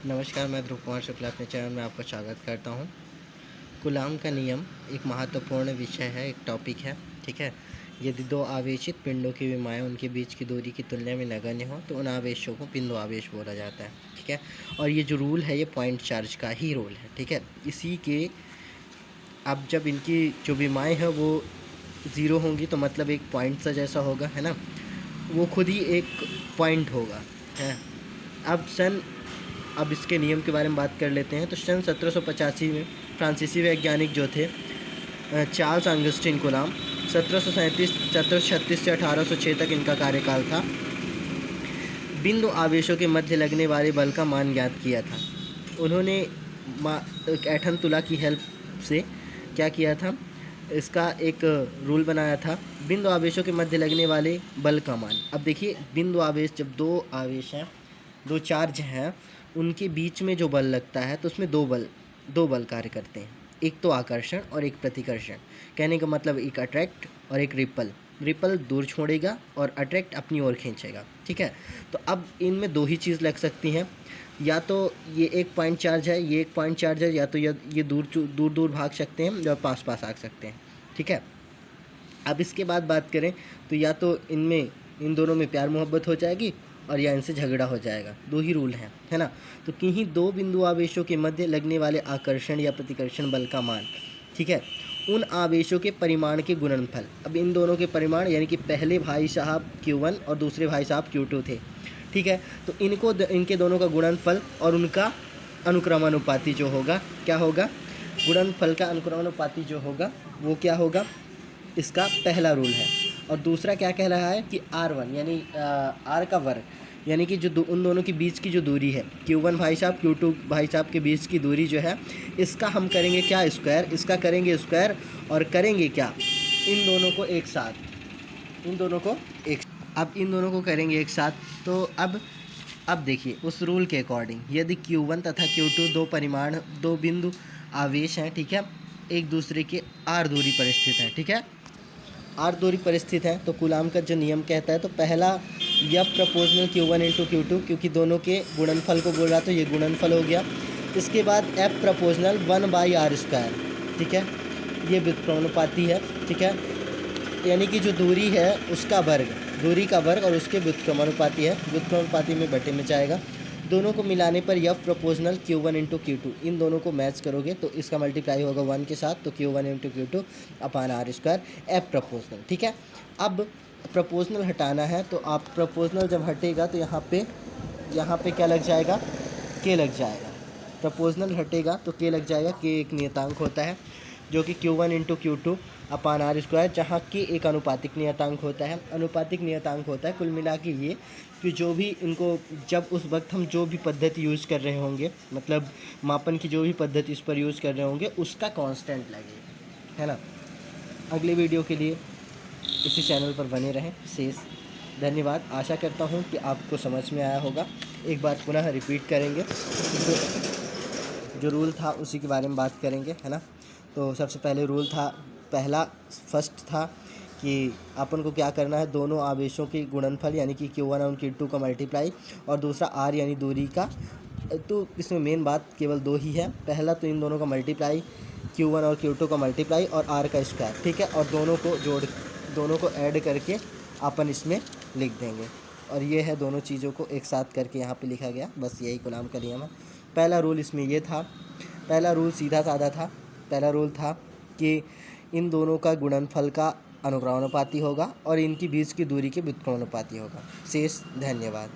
नमस्कार, मैं ध्रुव कुमार शुक्ला अपने चैनल में आपका स्वागत करता हूँ। कूलाम का नियम एक महत्वपूर्ण विषय है, एक टॉपिक है, ठीक है। यदि दो आवेशित पिंडों की विमाएँ उनके बीच की दूरी की तुलना में नगण्य हो तो उन आवेशों को बिंदु आवेश बोला जाता है, ठीक है। और ये जो रूल है ये पॉइंट चार्ज का ही रूल है, ठीक है। इसी के अब जब इनकी जो विमाएँ हैं वो ज़ीरो होंगी तो मतलब एक पॉइंट सा जैसा होगा, है ना। वो खुद ही एक पॉइंट होगा, है। अब इसके नियम के बारे में बात कर लेते हैं। तो सन 1785 में फ्रांसीसी वैज्ञानिक जो थे चार्ल्स ऑगस्टिन कूलाम, 1736 से 1806 तक इनका कार्यकाल था। बिंदु आवेशों के मध्य लगने वाले बल का मान ज्ञात किया था। उन्होंने एक ऐंठन तुला की हेल्प से क्या किया था, इसका एक रूल बनाया था, बिंदु आवेशों के मध्य लगने वाले बल का मान। अब देखिए, बिंदु आवेश जब दो आवेश हैं, दो चार्ज हैं, उनके बीच में जो बल लगता है तो उसमें दो बल कार्य करते हैं। एक तो आकर्षण और एक प्रतिकर्षण। कहने का मतलब एक अट्रैक्ट और एक रिपल दूर छोड़ेगा और अट्रैक्ट अपनी ओर खींचेगा, ठीक है। तो अब इनमें दो ही चीज़ लग सकती हैं, या तो ये एक पॉइंट चार्ज है, ये एक पॉइंट चार्ज है, या तो ये दूर भाग सकते हैं या पास आ सकते हैं, ठीक है। अब इसके बाद बात करें तो या तो इन दोनों में प्यार मोहब्बत हो जाएगी और या इनसे झगड़ा हो जाएगा। दो ही रूल हैं, है ना। तो किन्हीं दो बिंदु आवेशों के मध्य लगने वाले आकर्षण या प्रतिकर्षण बल का मान, ठीक है, उन आवेशों के परिमाण के गुणनफल। अब इन दोनों के परिमाण यानी कि पहले भाई साहब Q1 और दूसरे भाई साहब Q2 थे, ठीक है। तो इनके दोनों का गुणनफल और उनका अनुक्रमानुपाती जो होगा, क्या होगा, गुणनफल का अनुक्रमानुपाती जो होगा वो क्या होगा, इसका पहला रूल है। और दूसरा क्या कह रहा है कि R1 यानी R का वर्ग, यानी कि जो उन दोनों के बीच की जो दूरी है, Q1 भाई साहब Q2 भाई साहब के बीच की दूरी जो है, इसका हम करेंगे क्या, स्क्वायर। इसका करेंगे स्क्वायर और करेंगे क्या, इन दोनों को एक साथ, अब इन दोनों को करेंगे एक साथ। तो अब देखिए, उस रूल के अकॉर्डिंग यदि Q1 तथा Q2 दो बिंदु आवेश हैं, ठीक है, एक दूसरे के R दूरी पर स्थित हैं, ठीक है, R दूरी पर स्थित है, तो कूलाम का जो नियम कहता है, तो पहला F proportional Q1 into Q2, क्योंकि दोनों के गुणनफल को बोल रहा तो ये गुणनफल हो गया। इसके बाद F प्रपोजनल 1/r², ठीक है, ये व्युत्क्रमानुपाती है, ठीक है, यानी कि जो दूरी है उसका वर्ग, दूरी का वर्ग और उसके व्युत्क्रमानुपाती है, व्युत्क्रमानुपाती में बटे में जाएगा। दोनों को मिलाने पर F proportional Q1 into Q2, इन दोनों को मैच करोगे तो इसका मल्टीप्लाई होगा 1 के साथ, तो Q1 इंटू Q2 अपान r², F प्रपोजनल, ठीक है। अब प्रपोजनल हटाना है, तो आप प्रपोजनल जब हटेगा तो यहाँ पे क्या लग जाएगा, K लग जाएगा। प्रपोजनल हटेगा तो K लग जाएगा। K एक नियतांक होता है जो कि Q1 इंटू Q2 अपान r², जहाँ K एक अनुपातिक नियतांक होता है। अनुपातिक नियतांक होता है कुल मिला के ये कि जो भी इनको, जब उस वक्त हम जो भी पद्धति यूज़ कर रहे होंगे, मतलब मापन की जो भी पद्धति इस पर यूज़ कर रहे होंगे, उसका कांस्टेंट लगेगा, है ना। अगले वीडियो के लिए इसी चैनल पर बने रहें। शेष धन्यवाद। आशा करता हूँ कि आपको समझ में आया होगा। एक बार पुनः रिपीट करेंगे, तो जो रूल था उसी के बारे में बात करेंगे, है ना। तो सबसे पहले रूल था, फर्स्ट था कि अपन को क्या करना है, दोनों आवेशों के गुणनफल यानी कि Q1 और Q2 का मल्टीप्लाई, और दूसरा R यानी दूरी का। तो इसमें मेन बात केवल दो ही है, पहला तो इन दोनों का मल्टीप्लाई, Q1 और Q2 का मल्टीप्लाई और R का स्क्वायर, ठीक है, और दोनों को ऐड करके अपन इसमें लिख देंगे। और ये है दोनों चीज़ों को एक साथ करके यहाँ पे लिखा गया, बस यही कूलाम का नियम है। पहला रूल इसमें ये था, पहला रूल सीधा साधा था। पहला रूल था कि इन दोनों का गुणनफल का अनुक्रमानुपाती होगा और इनकी बीच की दूरी के व्युत्क्रमानुपाती होगा। शेष धन्यवाद।